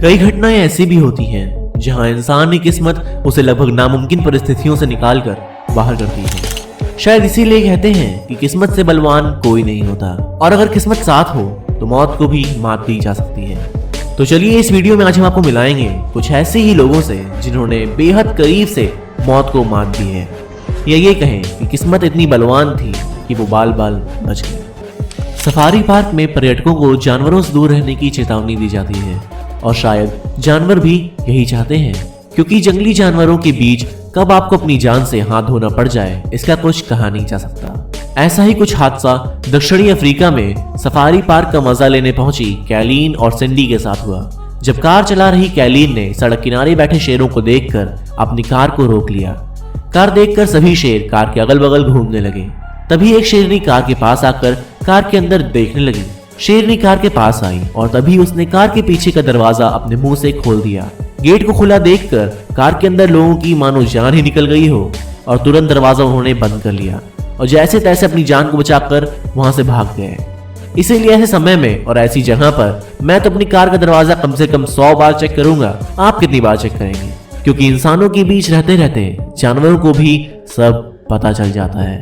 कई घटनाएं ऐसी भी होती हैं जहां इंसान की किस्मत उसे लगभग नामुमकिन परिस्थितियों से निकालकर बाहर करती है। शायद इसीलिए कहते हैं कि किस्मत से बलवान कोई नहीं होता, और अगर किस्मत साथ हो तो मौत को भी मात दी जा सकती है। तो चलिए इस वीडियो में आज हम आपको मिलाएंगे कुछ ऐसे ही लोगों से जिन्होंने बेहद करीब से मौत को मात दी है, या ये कहें कि किस्मत इतनी बलवान थी कि वो बाल बाल बच गए। सफारी पार्क में पर्यटकों को जानवरों से दूर रहने की चेतावनी दी जाती है, और शायद जानवर भी यही चाहते हैं, क्योंकि जंगली जानवरों के बीच कब आपको अपनी जान से हाथ धोना पड़ जाए इसका कुछ कहा नहीं जा सकता। ऐसा ही कुछ हादसा दक्षिणी अफ्रीका में सफारी पार्क का मजा लेने पहुंची कैलीन और सिंडी के साथ हुआ। जब कार चला रही कैलीन ने सड़क किनारे बैठे शेरों को देखकर अपनी कार को रोक लिया। कार देखकर सभी शेर कार के अगल बगल घूमने लगे। तभी एक शेरनी कार के पास आकर कार के अंदर देखने लगी। शेरनी कार के पास आई और तभी उसने कार के पीछे का दरवाजा अपने मुंह से खोल दिया। गेट को खुला देखकर कार के अंदर लोगों की मानो जान ही निकल गई हो, और तुरंत दरवाजा उन्होंने बंद कर लिया और जैसे तैसे अपनी जान को बचाकर वहां से भाग गए। इसीलिए ऐसे समय में और ऐसी जगह पर मैं तो अपनी कार का दरवाजा कम से कम 100 बार चेक करूंगा। आप कितनी बार चेक करेंगे? क्योंकि इंसानों के बीच रहते रहते जानवरों को भी सब पता चल जाता है।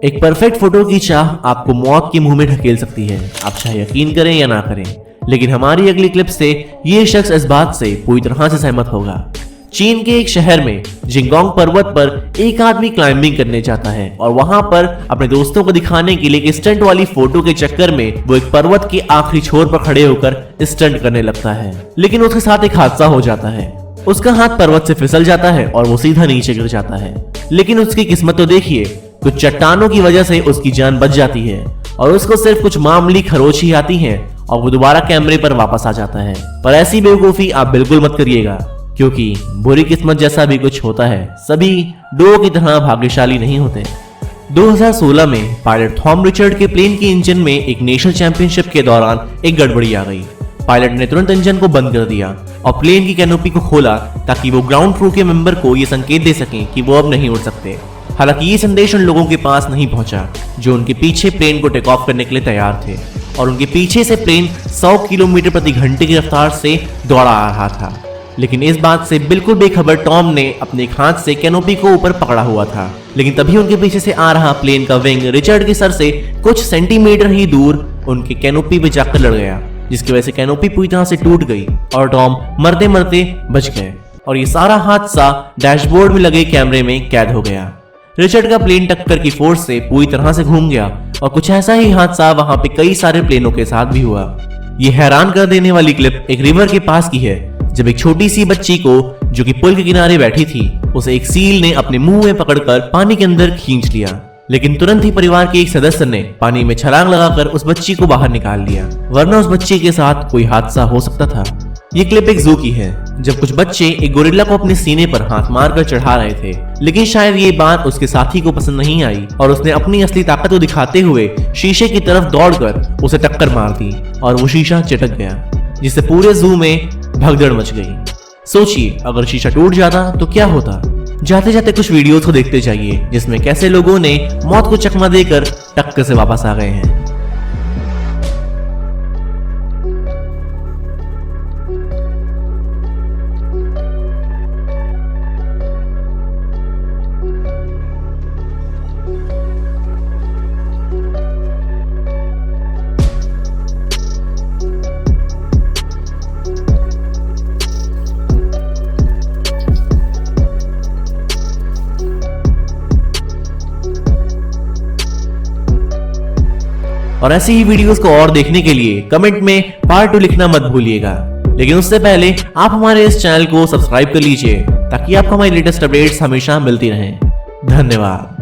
एक परफेक्ट फोटो की चाह आपको मौत के मुंह में ढकेल सकती है, आप चाहे यकीन करें या ना करें। लेकिन हमारी अगली क्लिप से ये शख्स इस बात से पूरी तरह से सहमत होगा। चीन के एक शहर में जिंगोंग पर्वत पर एक आदमी क्लाइंबिंग करने जाता है, और वहां पर अपने दोस्तों को दिखाने के लिए एक स्टंट वाली फोटो के चक्कर में वो एक पर्वत के आखिरी छोर पर खड़े होकर स्टंट करने लगता है। लेकिन उसके साथ एक हादसा हो जाता है। उसका हाथ पर्वत से फिसल जाता है और वो सीधा नीचे गिर जाता है। लेकिन उसकी किस्मत तो देखिए, कुछ चट्टानों की वजह से उसकी जान बच जाती है और उसको सिर्फ कुछ मामूली खरोच ही आती है और वो दोबारा कैमरे पर वापस आ जाता है। पर ऐसी बेवकूफी आप बिल्कुल मत करिएगा, क्योंकि बुरी किस्मत जैसा भी कुछ होता है सभी डो की तरह भाग्यशाली नहीं होते। 2016 में पायलट थॉम रिचर्ड के प्लेन के इंजन में एक नेशनल चैंपियनशिप के दौरान एक गड़बड़ी आ गई। पायलट ने तुरंत इंजन को बंद कर दिया और प्लेन की कैनोपी को खोला ताकि वो ग्राउंड क्रू के मेंबर को ये संकेत दे सकें कि वो अब नहीं उड़ सकते। हालांकि ये संदेश उन लोगों के पास नहीं पहुंचा जो उनके पीछे प्लेन को टेक ऑफ करने के लिए तैयार थे, और उनके पीछे से प्लेन 100 किलोमीटर प्रति घंटे की रफ्तार से दौड़ा आ रहा था। लेकिन इस बात से बिल्कुल बेखबर टॉम ने अपने एक हाथ से कैनोपी को ऊपर पकड़ा हुआ था। लेकिन तभी उनके पीछे से आ रहा प्लेन का विंग रिचर्ड के सर से कुछ सेंटीमीटर ही दूर उनके कैनोपी पे जाकर लड़ गया, जिसकी वजह से कैनोपी पूरी तरह से टूट गई और टॉम मरते मरते बच गए। और ये सारा हादसा डैशबोर्ड में लगे कैमरे में कैद हो गया। रिचर्ड का प्लेन टक्कर की फोर्स से पूरी तरह से घूम गया, और कुछ ऐसा ही हादसा वहां पे कई सारे प्लेनों के साथ भी हुआ। ये हैरान कर देने वाली क्लिप एक रिवर के पास की है, जब एक छोटी सी बच्ची को जो कि पुल के किनारे बैठी थी उसे एक सील ने अपने मुंह में पकड़कर पानी के अंदर खींच लिया। लेकिन तुरंत ही परिवार के एक सदस्य ने पानी में छलांग लगाकर उस बच्ची को बाहर निकाल लिया, वरना उस बच्ची के साथ कोई हादसा हो सकता था। ये क्लिप एक जू की है, जब कुछ बच्चे एक गोरिल्ला को अपने सीने पर हाथ मारकर चढ़ा रहे थे। लेकिन शायद ये बात उसके साथी को पसंद नहीं आई और उसने अपनी असली ताकत को दिखाते हुए शीशे की तरफ दौड़कर उसे टक्कर मार दी और वो शीशा चिटक गया, जिससे पूरे जू में भगदड़ मच गई। सोचिए, अगर शीशा टूट जाता तो क्या होता। जाते जाते कुछ वीडियोस को देखते जाइए जिसमें कैसे लोगों ने मौत को चकमा देकर टक्कर से वापस आ गए हैं। और ऐसी ही वीडियोस को और देखने के लिए कमेंट में पार्ट 2 लिखना मत भूलिएगा। लेकिन उससे पहले आप हमारे इस चैनल को सब्सक्राइब कर लीजिए ताकि आपको हमारी लेटेस्ट अपडेट्स हमेशा मिलती रहें। धन्यवाद।